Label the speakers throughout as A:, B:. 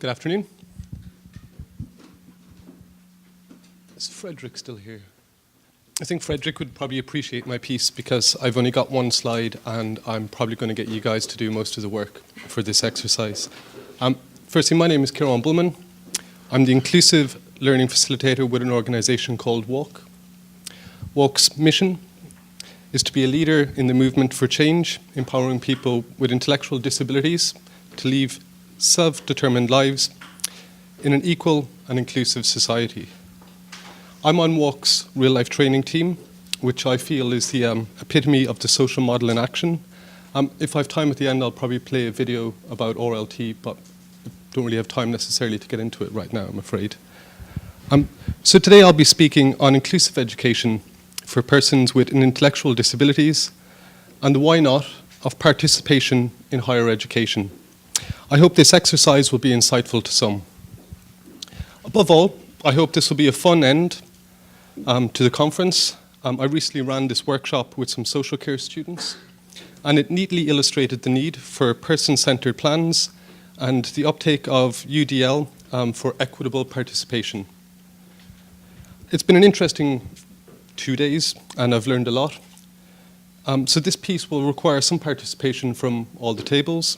A: Good afternoon. Is Frederick still here? I think Frederick would probably appreciate my piece because I've only got one slide and I'm probably going to get you guys to do most of the work for this exercise. Firstly, my name is Ciaran Bulman. I'm the Inclusive Learning Facilitator with an organisation called WALK. WALK's mission is to be a leader in the movement for change, empowering people with intellectual disabilities to live self-determined lives in an equal and inclusive society. I'm on WALK's real-life training team, which I feel is the epitome of the social model in action. If I have time at the end, I'll probably play a video about RLT, but I don't really have time necessarily to get into it right now, I'm afraid. So today I'll be speaking on inclusive education for persons with intellectual disabilities and the why not of participation in higher education. I hope this exercise will be insightful to some. Above all, I hope this will be a fun end to the conference. I recently ran this workshop with some social care students, and it neatly illustrated the need for person-centered plans and the uptake of UDL for equitable participation. It's been an interesting 2 days, and I've learned a lot. So this piece will require some participation from all the tables.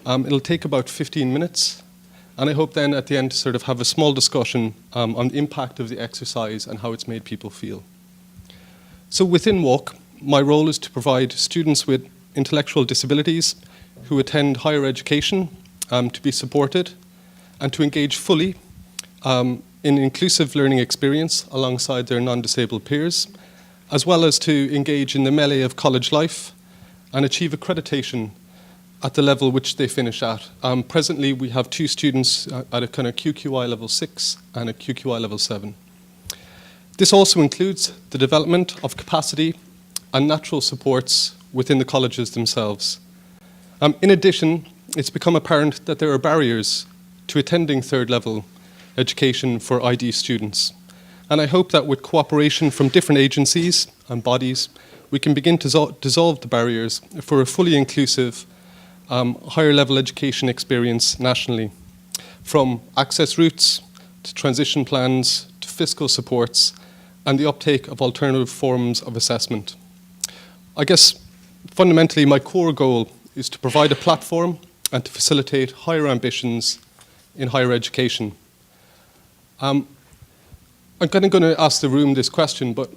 A: It'll take about 15 minutes, and I hope then at the end to sort of have a small discussion on the impact of the exercise and how it's made people feel. So within WALK, my role is to provide students with intellectual disabilities who attend higher education to be supported and to engage fully in inclusive learning experience alongside their non-disabled peers, as well as to engage in the melee of college life and achieve accreditation at the level which they finish at. Presently, we have 2 students at a kind of QQI level 6 and a QQI level 7. This also includes the development of capacity and natural supports within the colleges themselves. In addition, it's become apparent that there are barriers to attending third level education for ID students. And I hope that with cooperation from different agencies and bodies, we can begin to dissolve the barriers for a fully inclusive higher level education experience nationally, from access routes to transition plans to fiscal supports and the uptake of alternative forms of assessment. I guess fundamentally my core goal is to provide a platform and to facilitate higher ambitions in higher education. I'm kind of going to ask the room this question, but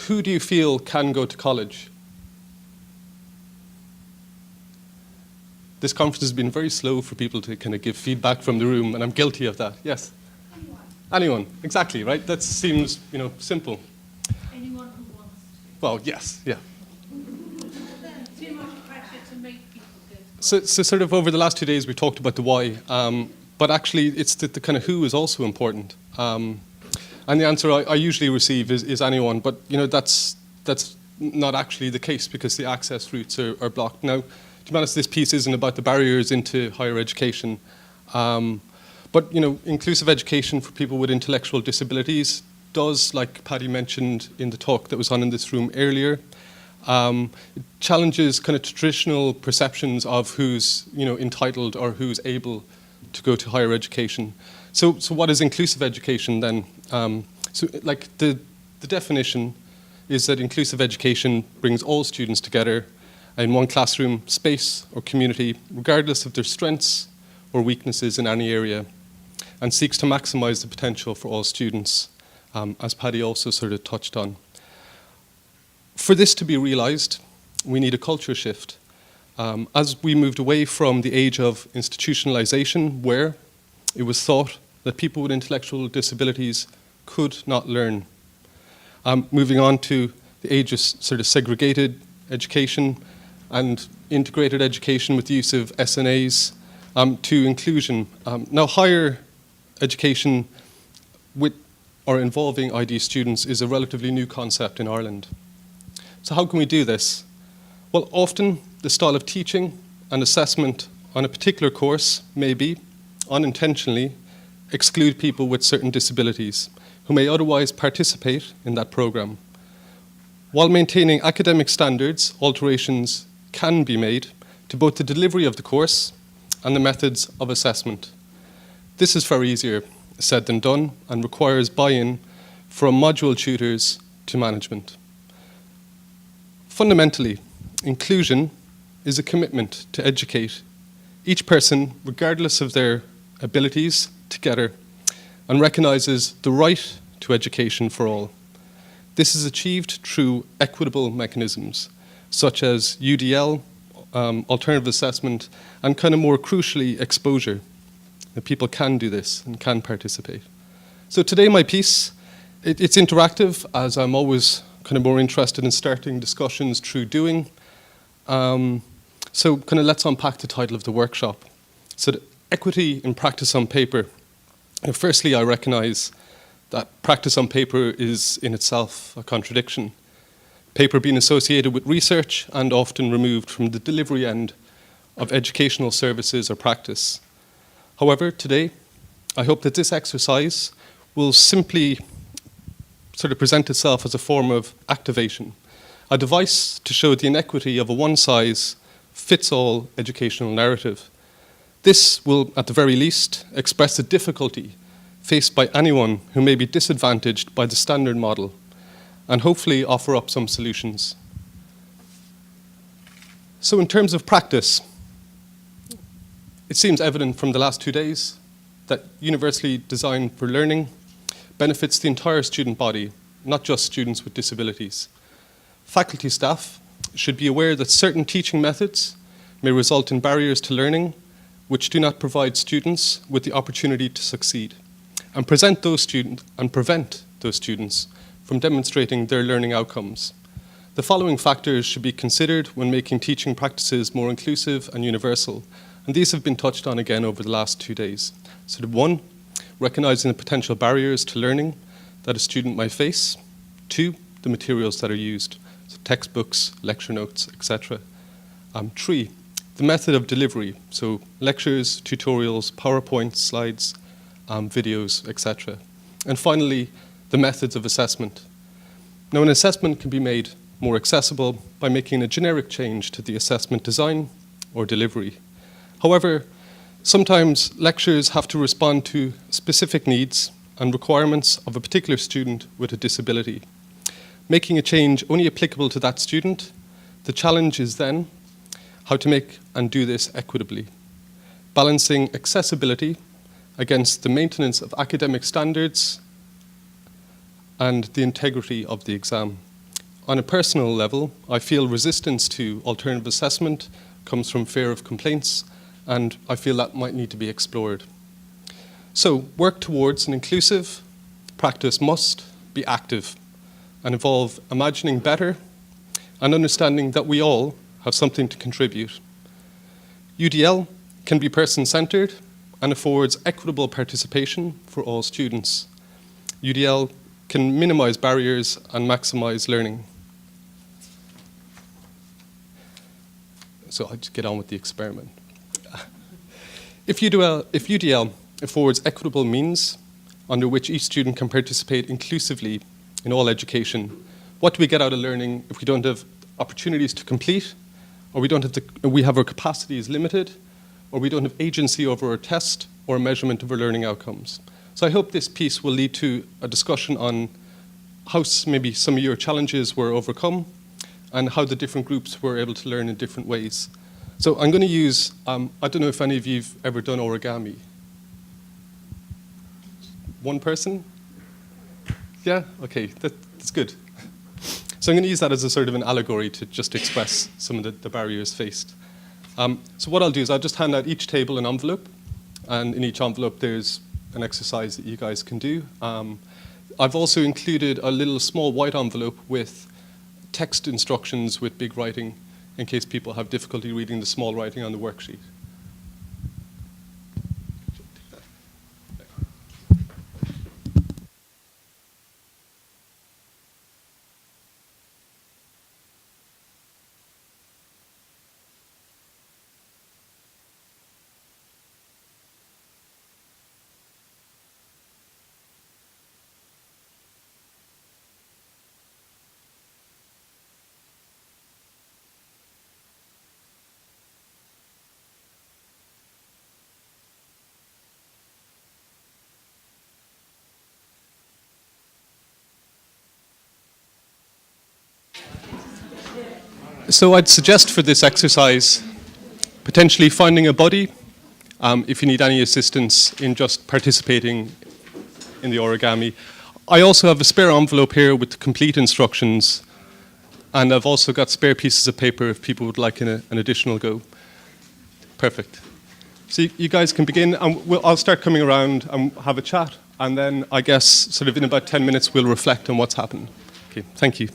A: who do you feel can go to college? This conference has been very slow for people to kind of give feedback from the room, and I'm guilty of that. Yes? Anyone, exactly, right? That seems, simple.
B: Anyone who wants to.
A: Well, yes, yeah.
B: Too much pressure to make people go.
A: So sort of over the last 2 days, we talked about the why, but actually it's the kind of who is also important. And the answer I usually receive is anyone, but that's not actually the case because the access routes are blocked. Now, to be honest, this piece isn't about the barriers into higher education. But inclusive education for people with intellectual disabilities does, like Paddy mentioned in the talk that was on in this room earlier, it challenges kind of traditional perceptions of who's entitled or who's able to go to higher education. So what is inclusive education then? The definition is that inclusive education brings all students together in one classroom, space or community, regardless of their strengths or weaknesses in any area, and seeks to maximize the potential for all students, as Paddy also sort of touched on. For this to be realized, we need a culture shift. As we moved away from the age of institutionalization, where it was thought that people with intellectual disabilities could not learn, moving on to the age of sort of segregated education and integrated education with the use of SNAs, to inclusion. Now, higher education with or involving ID students is a relatively new concept in Ireland. So how can we do this? Well, often the style of teaching and assessment on a particular course may be, unintentionally, exclude people with certain disabilities who may otherwise participate in that program. While maintaining academic standards, alterations can be made to both the delivery of the course and the methods of assessment. This is far easier said than done and requires buy-in from module tutors to management. Fundamentally, inclusion is a commitment to educate each person, regardless of their abilities, together, and recognises the right to education for all. This is achieved through equitable mechanisms, such as UDL, alternative assessment, and kind of more crucially, exposure. That people can do this and can participate. So today my piece, it's interactive, as I'm always kind of more interested in starting discussions through doing. So kind of let's unpack the title of the workshop. So the equity in practice on paper. Firstly, I recognise that practice on paper is in itself a contradiction. Paper being associated with research and often removed from the delivery end of educational services or practice. However, today, I hope that this exercise will simply sort of present itself as a form of activation, a device to show the inequity of a one-size-fits-all educational narrative. This will, at the very least, express the difficulty faced by anyone who may be disadvantaged by the standard model, and hopefully offer up some solutions. So in terms of practice, it seems evident from the last 2 days that universally designed for learning benefits the entire student body, not just students with disabilities. Faculty staff should be aware that certain teaching methods may result in barriers to learning which do not provide students with the opportunity to succeed and prevent those students from demonstrating their learning outcomes. The following factors should be considered when making teaching practices more inclusive and universal, and these have been touched on again over the last 2 days. So 1, recognizing the potential barriers to learning that a student might face. 2, the materials that are used, so textbooks, lecture notes, etc. 3, the method of delivery, so lectures, tutorials, PowerPoint, slides, videos, etc. And finally, the methods of assessment. Now, an assessment can be made more accessible by making a generic change to the assessment design or delivery. However, sometimes lectures have to respond to specific needs and requirements of a particular student with a disability. Making a change only applicable to that student, the challenge is then how to make and do this equitably, balancing accessibility against the maintenance of academic standards and the integrity of the exam. On a personal level, I feel resistance to alternative assessment comes from fear of complaints, and I feel that might need to be explored. So, work towards an inclusive practice must be active and involve imagining better and understanding that we all have something to contribute. UDL can be person-centered and affords equitable participation for all students. UDL can minimize barriers and maximize learning. So I'll just get on with the experiment. If UDL affords equitable means under which each student can participate inclusively in all education, what do we get out of learning if we don't have opportunities to complete, or we have our capacity is limited, or we don't have agency over our test or measurement of our learning outcomes? So I hope this piece will lead to a discussion on how maybe some of your challenges were overcome and how the different groups were able to learn in different ways. So I'm going to use, I don't know if any of you have ever done origami. One person? Yeah, okay, that's good. So I'm going to use that as a sort of an allegory to just express some of the barriers faced. So what I'll do is I'll just hand out each table an envelope, and in each envelope there's an exercise that you guys can do. I've also included a little small white envelope with text instructions with big writing in case people have difficulty reading the small writing on the worksheet. So I'd suggest for this exercise potentially finding a buddy if you need any assistance in just participating in the origami. I also have a spare envelope here with complete instructions, and I've also got spare pieces of paper if people would like an additional go. Perfect. So you guys can begin, and I'll start coming around and have a chat, and then I guess sort of in about 10 minutes we'll reflect on what's happened. Okay, thank you.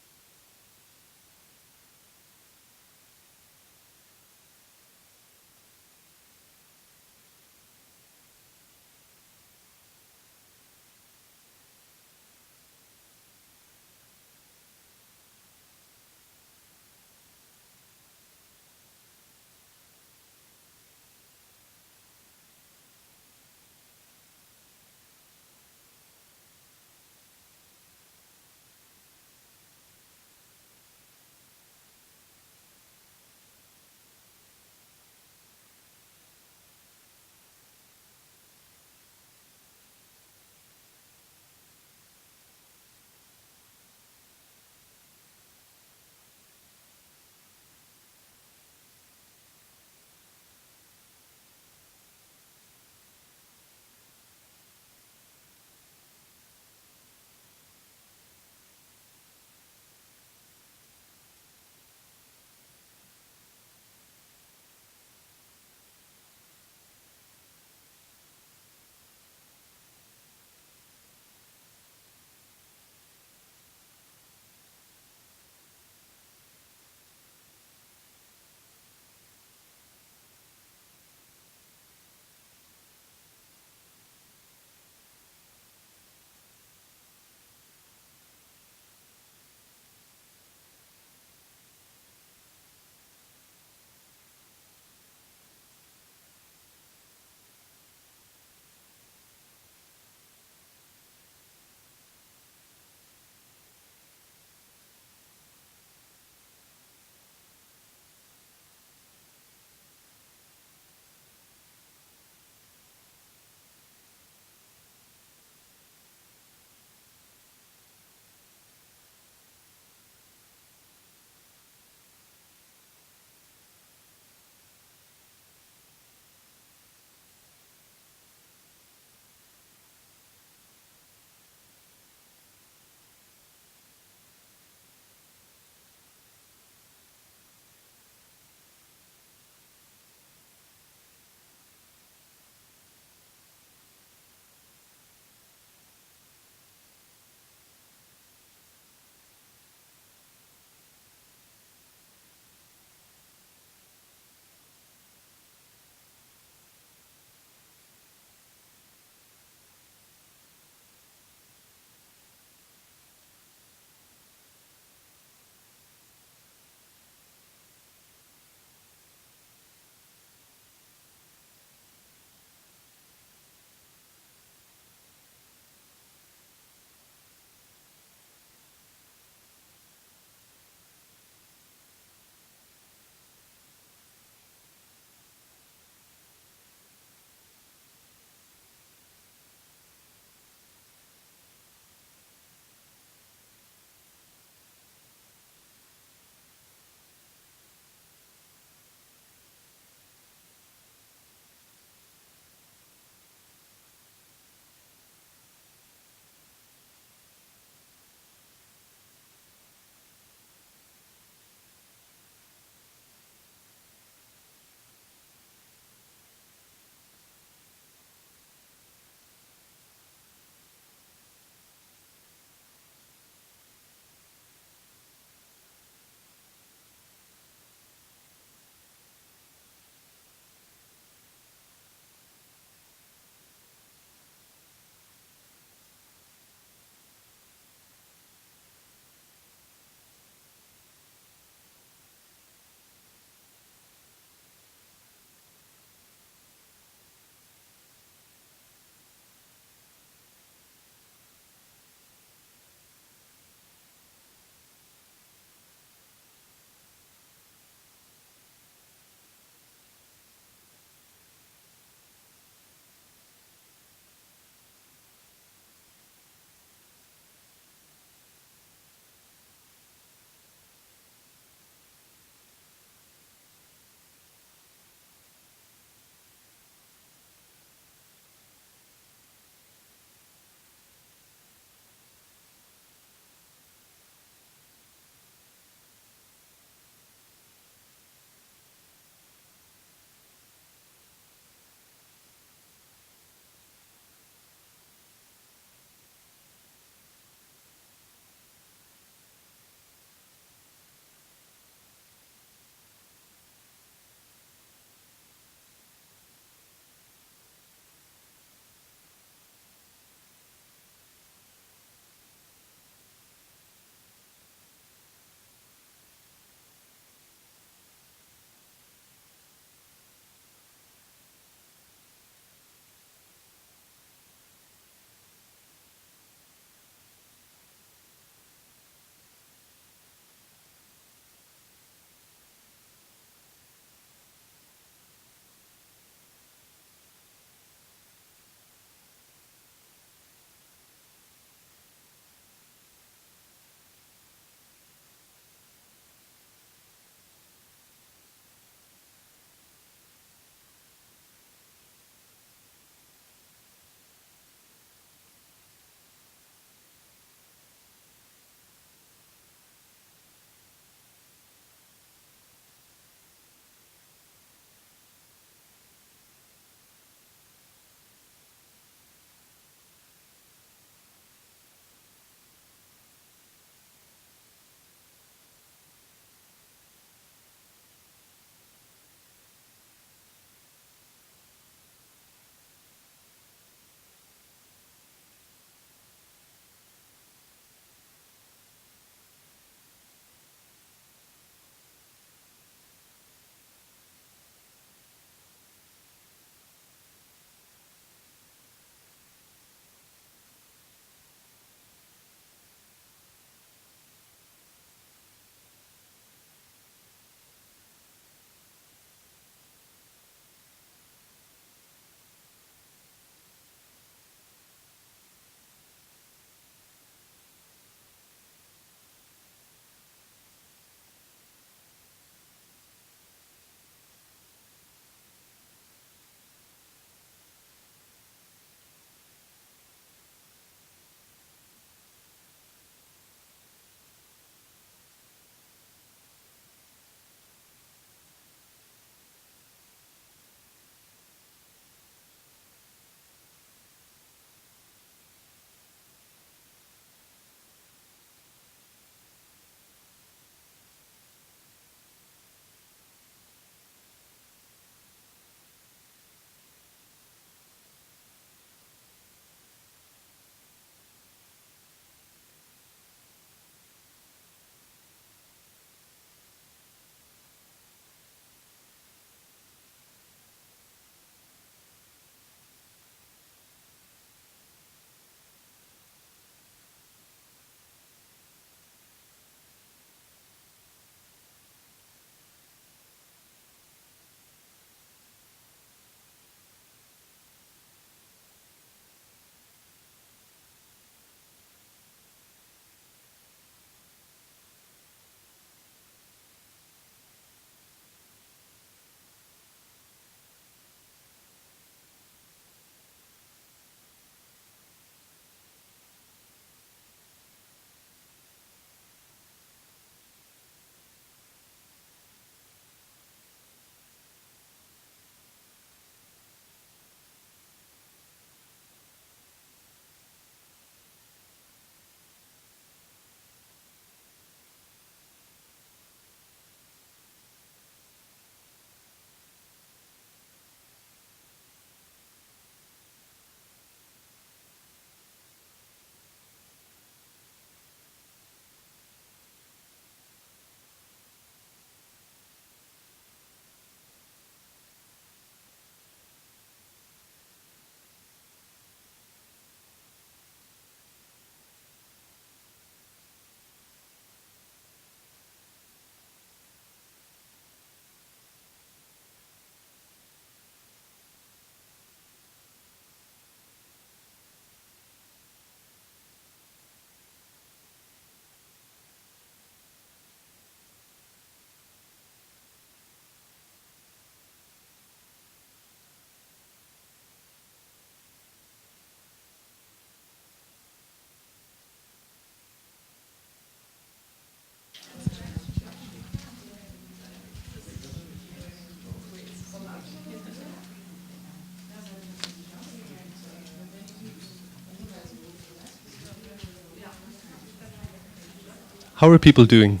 A: How are people doing?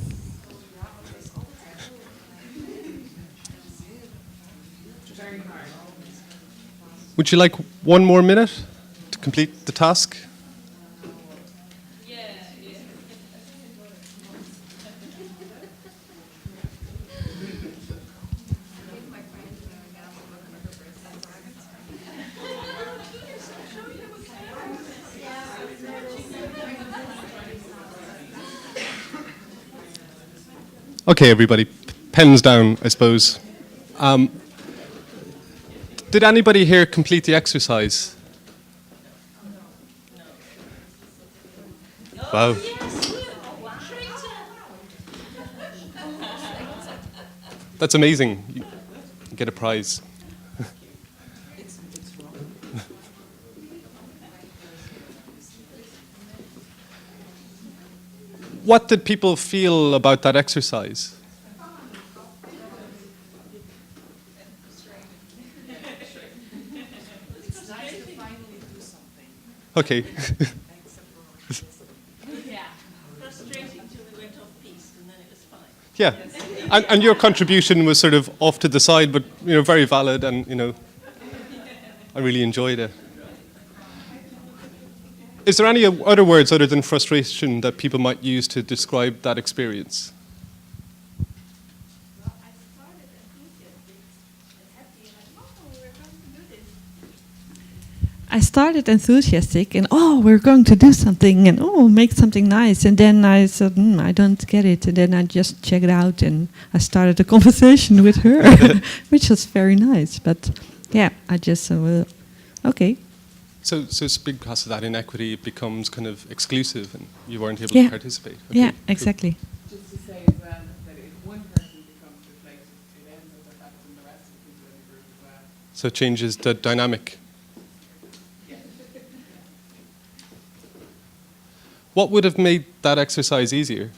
A: Would you like one more minute to complete the task? Okay, everybody, pens down, I suppose. Did anybody here complete the exercise? Wow. That's amazing. You get a prize. What did people feel about that exercise?
C: It's nice to finally do something.
A: Okay.
B: Yeah. Frustrating till we went off piste and then it was fine.
A: Yeah. And your contribution was sort of off to the side, but very valid, and I really enjoyed it. Is there any other words other than frustration that people might use to describe that experience?
B: Well, I started enthusiastic and happy and like, oh, we're going to do this.
D: I started enthusiastic and we're going to do something and make something nice, and then I said I don't get it, and then I just checked it out and I started a conversation with her, which was very nice. But yeah, I just okay.
A: So it's because of that inequity, it becomes kind of exclusive, and you weren't able
D: Yeah.
A: to participate. Okay,
D: Yeah,
A: cool.
D: exactly.
C: Just to say as well that if one person becomes deflated, it ends up affecting the rest of the people in the group as well.
A: So it changes the dynamic.
C: Yeah.
A: What would have made that exercise easier?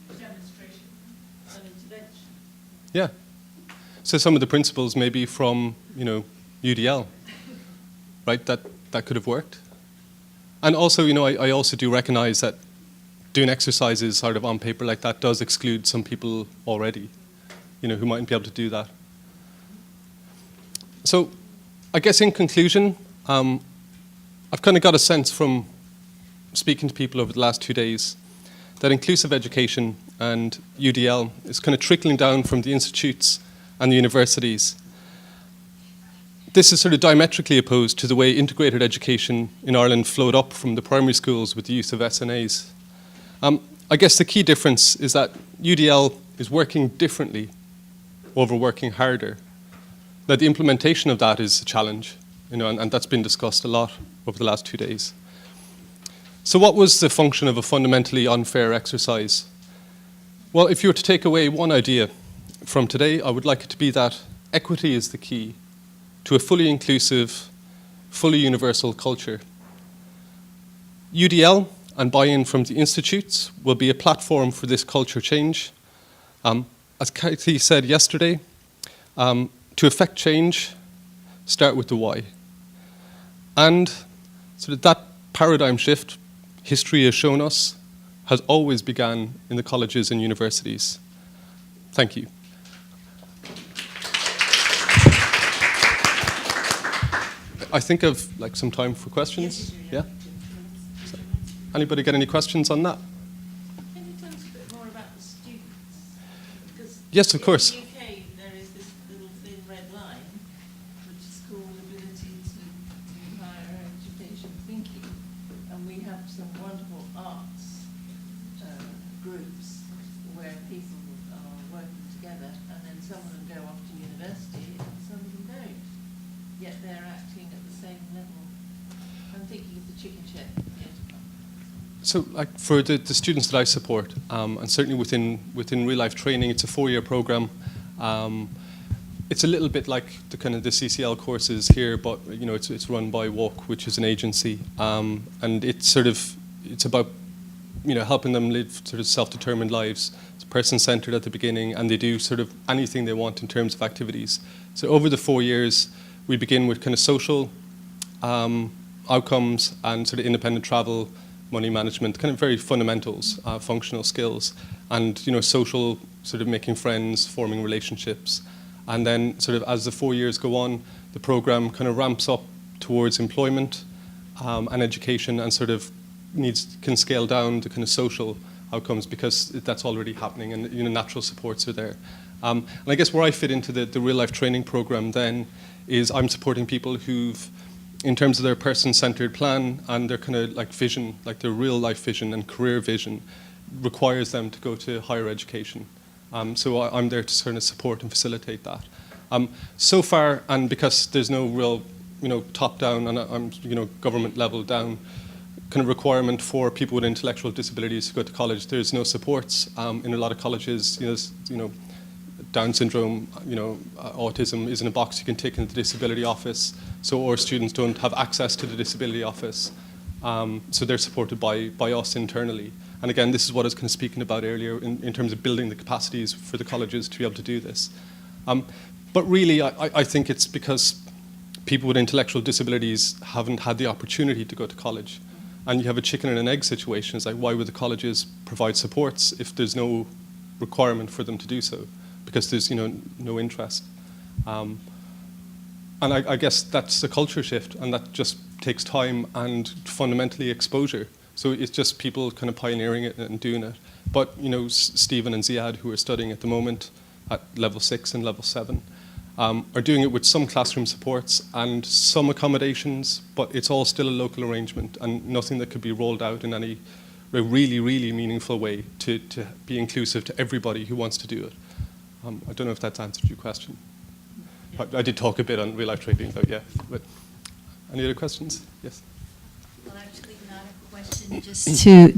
B: Demonstration, an intervention.
A: Yeah. So some of the principles maybe from, UDL, right? That could have worked. And also, I also do recognize that doing exercises sort of on paper like that does exclude some people already, who mightn't be able to do that. So I guess in conclusion, I've kind of got a sense from speaking to people over the last 2 days that inclusive education and UDL is kind of trickling down from the institutes and the universities. This is sort of diametrically opposed to the way integrated education in Ireland flowed up from the primary schools with the use of SNAs. I guess the key difference is that UDL is working differently over working harder. That the implementation of that is a challenge, and that's been discussed a lot over the last 2 days. So what was the function of a fundamentally unfair exercise? Well, if you were to take away one idea from today, I would like it to be that equity is the key to a fully inclusive, fully universal culture. UDL and buy-in from the institutes will be a platform for this culture change. As Katie said yesterday, to effect change, start with the why. And so that paradigm shift, history has shown us, has always begun in the colleges and universities. Thank you. I think I've some time for questions. Yeah? So, anybody got any questions on that?
B: Can you tell us a bit more about the students? Because
A: Yes, of course.
B: in the UK, there is this little thin red line, which is called ability to higher education thinking. And we have some wonderful arts groups where people are working together, and then some of them go off to university and some of them don't. Yet they're acting at the same level. I'm thinking of the chicken shed.
A: So, for the students that I support, and certainly within real life training, it's a 4-year program. It's a little bit like the kind of the CCL courses here, but it's run by Walk, which is an agency, and it's about helping them live sort of self-determined lives. It's person-centered at the beginning, and they do sort of anything they want in terms of activities. So over the 4 years, we begin with kind of social outcomes and sort of independent travel, money management, kind of very fundamentals, functional skills, and social, sort of making friends, forming relationships. And then sort of as the 4 years go on, the program kind of ramps up towards employment and education, and sort of can scale down the kind of social outcomes because that's already happening, and natural supports are there. And I guess where I fit into the real life training program then is I'm supporting people who've, in terms of their person-centered plan and their kind of like vision, like their real life vision and career vision, requires them to go to higher education. So I'm there to sort of support and facilitate that. So far, and because there's no real, top-down and I'm, government level down kind of requirement for people with intellectual disabilities to go to college, there's no supports. In a lot of colleges, Down syndrome, autism isn't a box you can tick in the disability office, so our students don't have access to the disability office. So they're supported by us internally. And again, this is what I was kind of speaking about earlier in terms of building the capacities for the colleges to be able to do this. But really, I think it's because people with intellectual disabilities haven't had the opportunity to go to college. And you have a chicken and an egg situation. It's like, why would the colleges provide supports if there's no requirement for them to do so? Because there's no interest. And I guess that's a culture shift, and that just takes time and fundamentally exposure. So it's just people kind of pioneering it and doing it. But Stephen and Ziad, who are studying at the moment at level 6 and level 7, are doing it with some classroom supports and some accommodations, but it's all still a local arrangement and nothing that could be rolled out in any really, really meaningful way to be inclusive to everybody who wants to do it. I don't know if that's answered your question. I did talk a bit on real life trading, though, yeah. But any other questions? Yes.
E: Well, actually, not a question.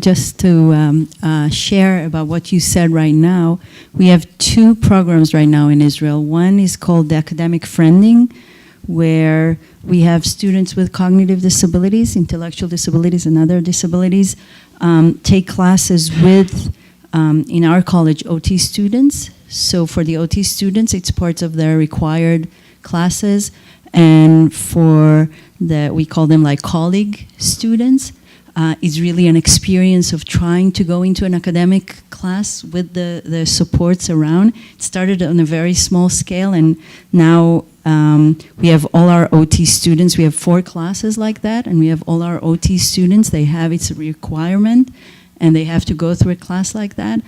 E: Just to share about what you said right now. We have 2 programs right now in Israel. One is called the Academic Friending, where we have students with cognitive disabilities, intellectual disabilities, and other disabilities take classes with, in our college, OT students. So for the OT students, it's part of their required classes. And for we call them like colleague students, it's really an experience of trying to go into an academic class with the supports around. It started on a very small scale, and now we have all our OT students. We have 4 classes like that, and we have all our OT students. They have its requirement, and they have to go through a class like that.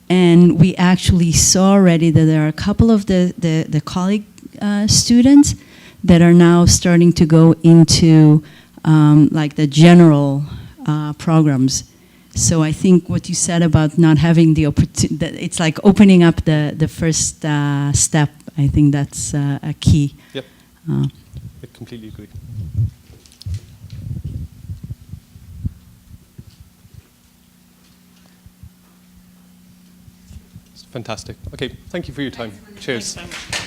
E: And we actually saw already that there are a couple of the colleague students that are now starting to go into like the general programs. So I think what you said about not having the opportunity, it's like opening up the first step. I think that's a key.
A: Yep, I completely agree. Fantastic. Okay, thank you for your time. Cheers.
B: Thanks so much.